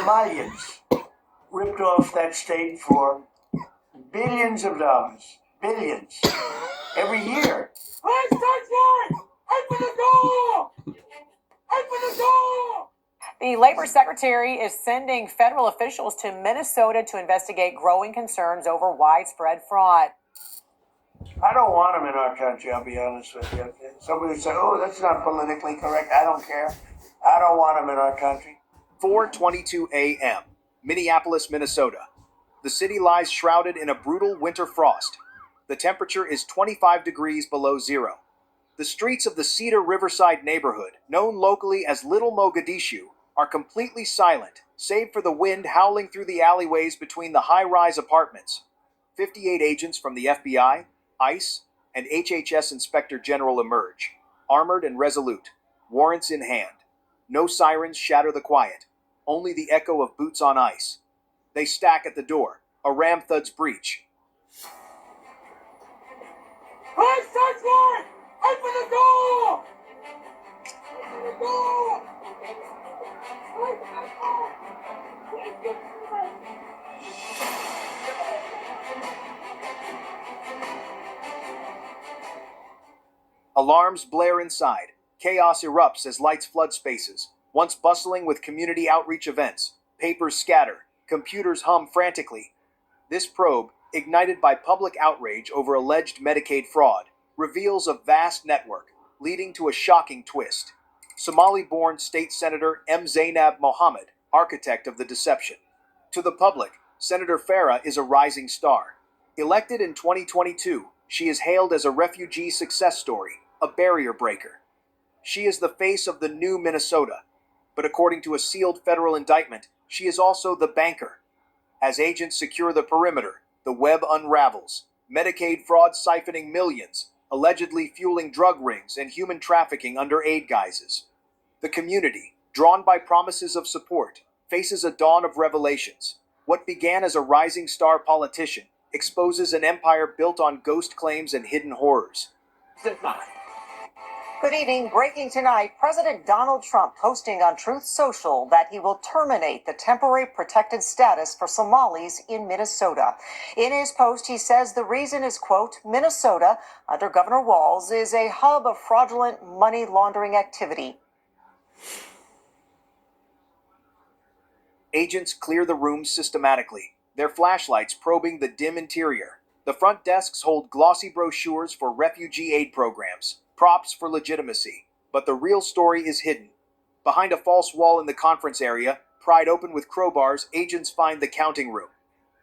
Somalians ripped off that state for billions of dollars. Billions. Every year. Open the door! Open the door! The Labor Secretary is sending federal officials to Minnesota to investigate growing concerns over widespread fraud. I don't want them in our country, I'll be honest with you. Somebody would say, oh, that's not politically correct. I don't care. I don't want them in our country. 4:22 a.m., Minneapolis, Minnesota. The city lies shrouded in a brutal winter frost. The temperature is 25 degrees below zero. The streets of the Cedar Riverside neighborhood, known locally as Little Mogadishu, are completely silent, save for the wind howling through the alleyways between the high-rise apartments. 58 agents from the FBI, ICE, and HHS Inspector General emerge, armored and resolute, warrants in hand. No sirens shatter the quiet, only the echo of boots on ice. They stack at the door. A ram thuds breach. Open the door! Open the door! Alarms blare inside. Chaos erupts as lights flood spaces, once bustling with community outreach events. Papers scatter. Computers hum frantically. This probe, ignited by public outrage over alleged Medicaid fraud, reveals a vast network, leading to a shocking twist. Somali-born State Senator M. Zainab Mohammed, architect of the deception. To the public, Senator Farah is a rising star. Elected in 2022, she is hailed as a refugee success story, a barrier breaker. She is the face of the new Minnesota, but according to a sealed federal indictment, she is also the banker. As agents secure the perimeter, the web unravels. Medicaid fraud siphoning millions, allegedly fueling drug rings and human trafficking under aid guises. The community, drawn by promises of support, faces a dawn of revelations. What began as a rising star politician exposes an empire built on ghost claims and hidden horrors. Good evening. Breaking tonight, President Donald Trump posting on Truth Social that he will terminate the temporary protected status for Somalis in Minnesota. In his post, he says the reason is, quote, Minnesota, under Governor Walz, is a hub of fraudulent money laundering activity. Agents clear the room systematically, their flashlights probing the dim interior. The front desks hold glossy brochures for refugee aid programs, props for legitimacy. But the real story is hidden. Behind a false wall in the conference area, pried open with crowbars, agents find the counting room.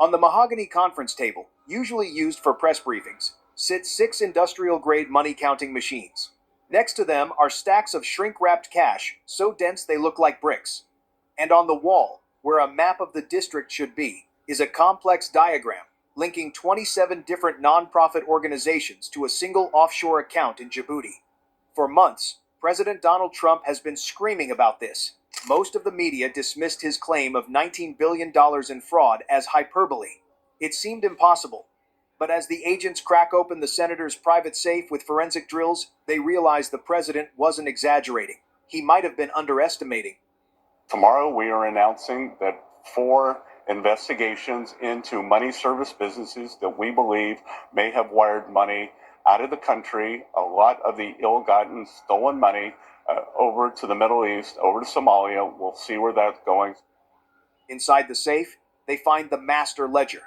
On the mahogany conference table, usually used for press briefings, sit 6 industrial-grade money-counting machines. Next to them are stacks of shrink-wrapped cash, so dense they look like bricks. And on the wall, where a map of the district should be, is a complex diagram linking 27 different non-profit organizations to a single offshore account in Djibouti. For months, President Donald Trump has been screaming about this. Most of the media dismissed his claim of $19 billion in fraud as hyperbole. It seemed impossible. But as the agents crack open the senator's private safe with forensic drills, they realize the president wasn't exaggerating. He might have been underestimating. Tomorrow we are announcing that 4 investigations into money service businesses that we believe may have wired money out of the country, a lot of the ill-gotten, stolen money, over to the Middle East, over to Somalia. We'll see where that's going. Inside the safe, they find the master ledger.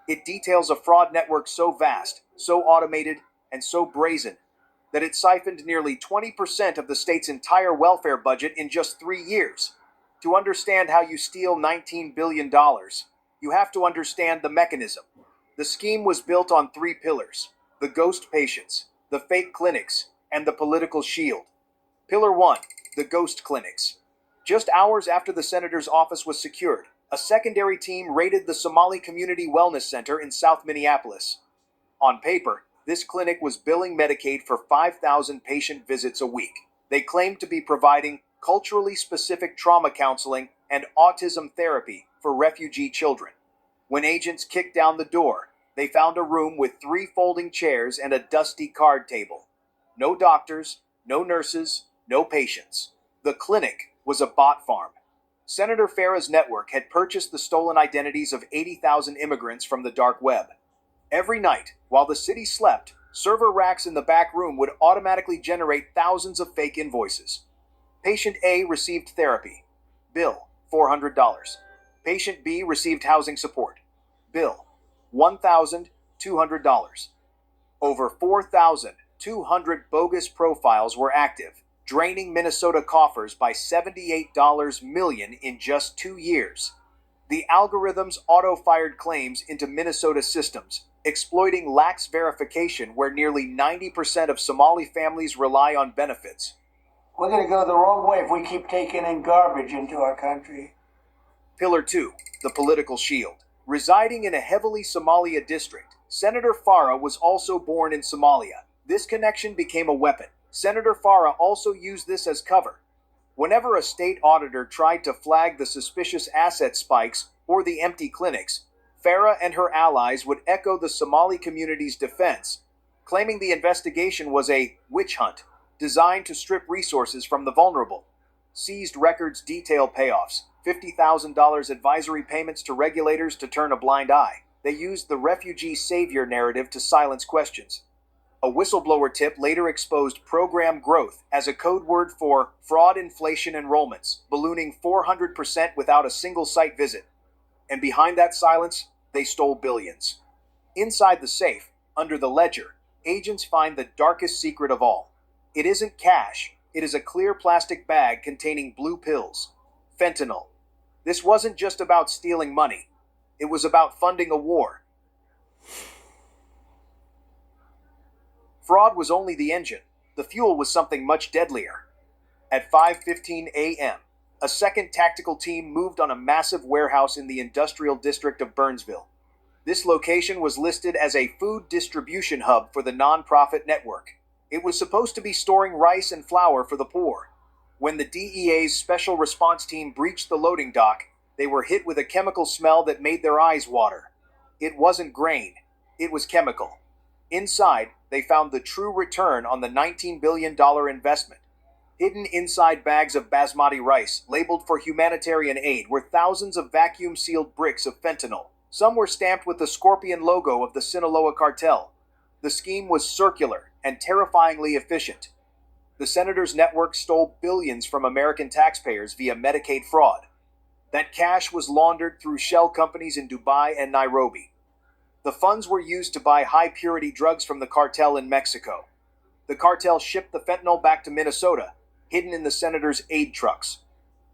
It details a fraud network so vast, so automated, and so brazen that it siphoned nearly 20% of the state's entire welfare budget in just 3 years. To understand how you steal $19 billion, you have to understand the mechanism. The scheme was built on 3 pillars: the ghost patients, the fake clinics, and the political shield. Pillar 1, the ghost clinics. Just hours after the senator's office was secured, a secondary team raided the Somali Community Wellness Center in South Minneapolis. On paper, this clinic was billing Medicaid for 5,000 patient visits a week. They claimed to be providing culturally specific trauma counseling and autism therapy for refugee children. When agents kicked down the door, they found a room with 3 folding chairs and a dusty card table. No doctors, no nurses, no patients. The clinic was a bot farm. Senator Farah's network had purchased the stolen identities of 80,000 immigrants from the dark web. Every night, while the city slept, server racks in the back room would automatically generate thousands of fake invoices. Patient A received therapy. Bill, $400. Patient B received housing support. Bill, $1,200. Over 4,200 bogus profiles were active, draining Minnesota coffers by $78 million in just 2 years. The algorithms auto-fired claims into Minnesota systems, exploiting lax verification where nearly 90% of Somali families rely on benefits. We're going to go the wrong way if we keep taking in garbage into our country. Pillar 2, the political shield. Residing in a heavily Somalia district, Senator Farah was also born in Somalia. This connection became a weapon. Senator Farah also used this as cover. Whenever a state auditor tried to flag the suspicious asset spikes or the empty clinics, Farah and her allies would echo the Somali community's defense, claiming the investigation was a witch hunt designed to strip resources from the vulnerable. Seized records detail payoffs, $50,000 advisory payments to regulators to turn a blind eye. They used the refugee savior narrative to silence questions. A whistleblower tip later exposed program growth as a code word for fraud inflation enrollments, ballooning 400% without a single site visit. And behind that silence, they stole billions. Inside the safe, under the ledger, agents find the darkest secret of all. It isn't cash, it is a clear plastic bag containing blue pills. Fentanyl. This wasn't just about stealing money. It was about funding a war. Fraud was only the engine. The fuel was something much deadlier. At 5:15 a.m., a second tactical team moved on a massive warehouse in the industrial district of Burnsville. This location was listed as a food distribution hub for the nonprofit network. It was supposed to be storing rice and flour for the poor. When the DEA's special response team breached the loading dock, they were hit with a chemical smell that made their eyes water. It wasn't grain, it was chemical. Inside, they found the true return on the $19 billion investment. Hidden inside bags of basmati rice, labeled for humanitarian aid, were thousands of vacuum-sealed bricks of fentanyl. Some were stamped with the scorpion logo of the Sinaloa cartel. The scheme was circular and terrifyingly efficient. The senator's network stole billions from American taxpayers via Medicaid fraud. That cash was laundered through shell companies in Dubai and Nairobi. The funds were used to buy high-purity drugs from the cartel in Mexico. The cartel shipped the fentanyl back to Minnesota, hidden in the senator's aid trucks.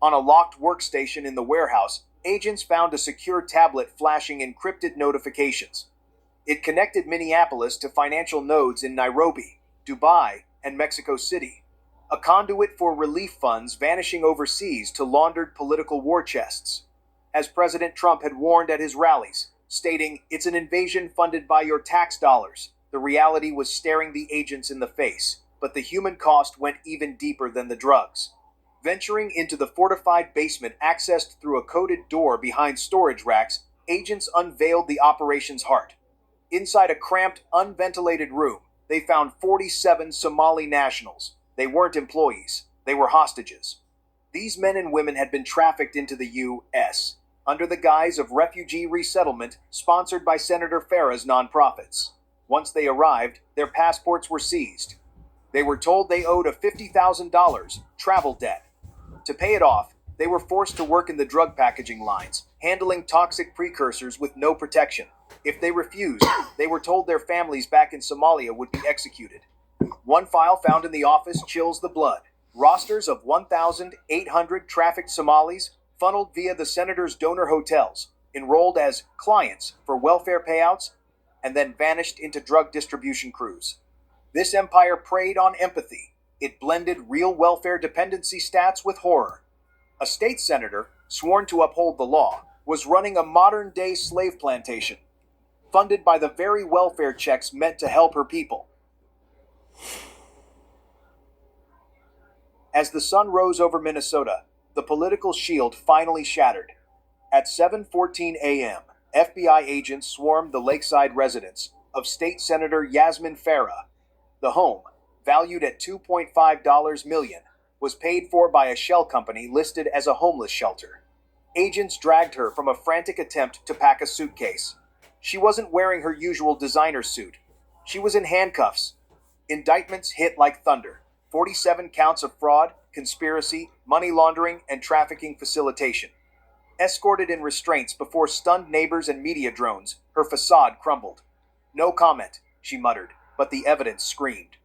On a locked workstation in the warehouse, agents found a secure tablet flashing encrypted notifications. It connected Minneapolis to financial nodes in Nairobi, Dubai, and Mexico City, a conduit for relief funds vanishing overseas to laundered political war chests. As President Trump had warned at his rallies, stating, "It's an invasion funded by your tax dollars," the reality was staring the agents in the face, but the human cost went even deeper than the drugs. Venturing into the fortified basement accessed through a coded door behind storage racks, agents unveiled the operation's heart. Inside a cramped, unventilated room, they found 47 Somali nationals. They weren't employees, they were hostages. These men and women had been trafficked into the U.S. under the guise of refugee resettlement sponsored by Senator Farah's nonprofits. Once they arrived, their passports were seized. They were told they owed a $50,000 travel debt. To pay it off, they were forced to work in the drug packaging lines, handling toxic precursors with no protection. If they refused, they were told their families back in Somalia would be executed. One file found in the office chills the blood. Rosters of 1,800 trafficked Somalis funneled via the senator's donor hotels, enrolled as clients for welfare payouts, and then vanished into drug distribution crews. This empire preyed on empathy. It blended real welfare dependency stats with horror. A state senator, sworn to uphold the law, was running a modern-day slave plantation, funded by the very welfare checks meant to help her people. As the sun rose over Minnesota, the political shield finally shattered. At 7:14 a.m., FBI agents swarmed the lakeside residence of State Senator Yasmin Farah. The home, valued at $2.5 million, was paid for by a shell company listed as a homeless shelter. Agents dragged her from a frantic attempt to pack a suitcase. She wasn't wearing her usual designer suit. She was in handcuffs. Indictments hit like thunder. 47 counts of fraud, conspiracy, money laundering, and trafficking facilitation. Escorted in restraints before stunned neighbors and media drones, her facade crumbled. "No comment," she muttered, but the evidence screamed.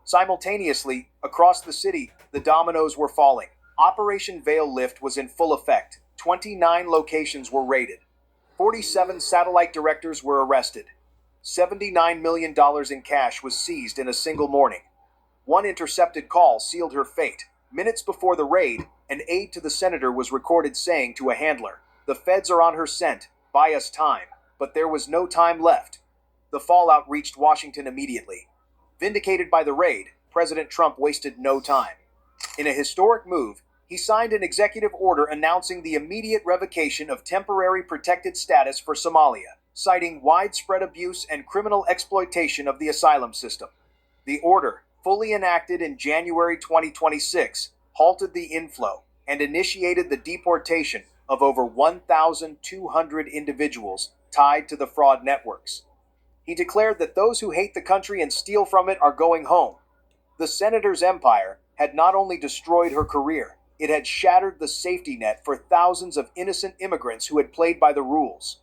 Simultaneously, across the city, the dominoes were falling. Operation Veil Lift was in full effect. 29 locations were raided. 47 satellite directors were arrested. $79 million in cash was seized in a single morning. One intercepted call sealed her fate. Minutes before the raid, an aide to the senator was recorded saying to a handler, "The feds are on her scent. Buy us time." But there was no time left. The fallout reached Washington immediately. Vindicated by the raid, President Trump wasted no time. In a historic move, he signed an executive order announcing the immediate revocation of temporary protected status for Somalia, citing widespread abuse and criminal exploitation of the asylum system. The order, fully enacted in January 2026, halted the inflow and initiated the deportation of over 1,200 individuals tied to the fraud networks. He declared that those who hate the country and steal from it are going home. The senator's empire had not only destroyed her career, it had shattered the safety net for thousands of innocent immigrants who had played by the rules.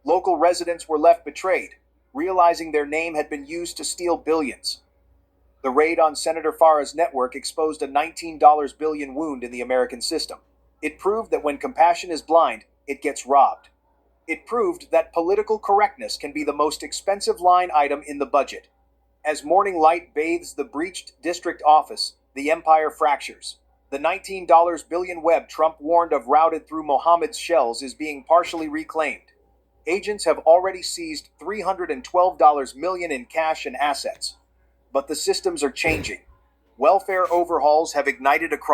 Local residents were left betrayed, realizing their name had been used to steal billions. The raid on Senator Farah's network exposed a $19 billion wound in the American system. It proved that when compassion is blind, it gets robbed. It proved that political correctness can be the most expensive line item in the budget. As morning light bathes the breached district office, the empire fractures. The $19 billion web Trump warned of routed through Mohammed's shells is being partially reclaimed. Agents have already seized $312 million in cash and assets. But the systems are changing. Welfare overhauls have ignited across